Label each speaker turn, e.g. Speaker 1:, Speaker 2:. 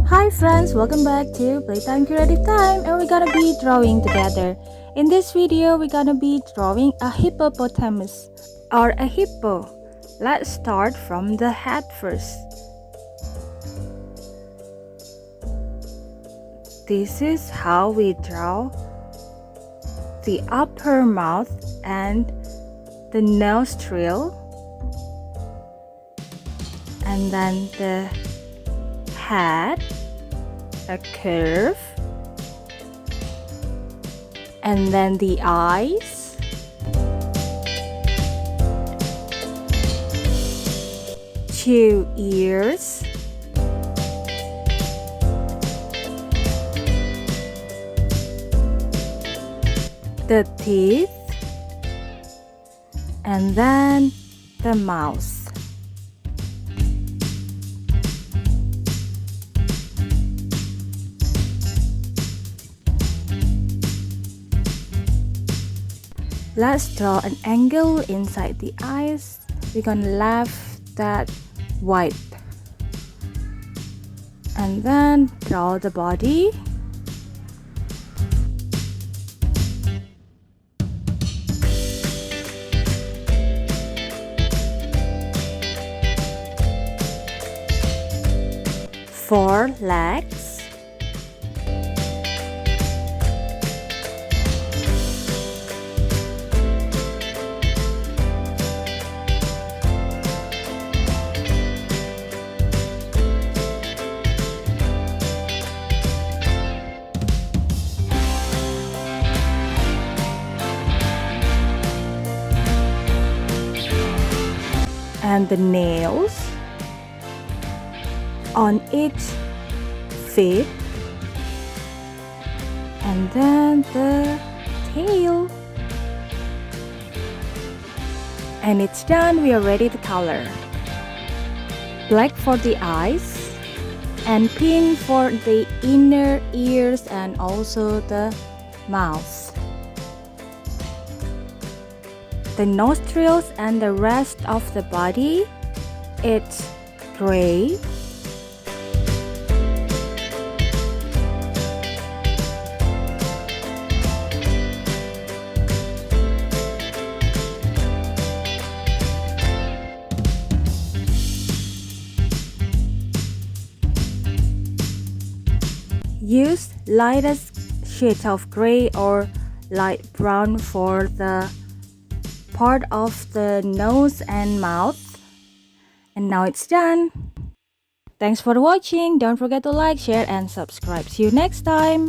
Speaker 1: Hi friends, welcome back to Playtime Creative Time, and we're gonna be drawing together. In this video, we're gonna be drawing a hippopotamus or a hippo. Let's start from the head first. This is how we draw the upper mouth and the nostril, and then the head, a curve, and then the eyes, two ears, the teeth, and then the mouth. Let's draw an angle inside the eyes. We're gonna left that white. And then draw the body. Four legs. And the nails on each feet, and then the tail, and it's done. We are ready to color. Black for the eyes and pink for the inner ears and also the mouth. The nostrils and the rest of the body, it's gray. Use lightest shades of gray or light brown for the part of the nose and mouth. And now it's done. Thanks for watching. Don't forget to like, share, and subscribe. See you next time.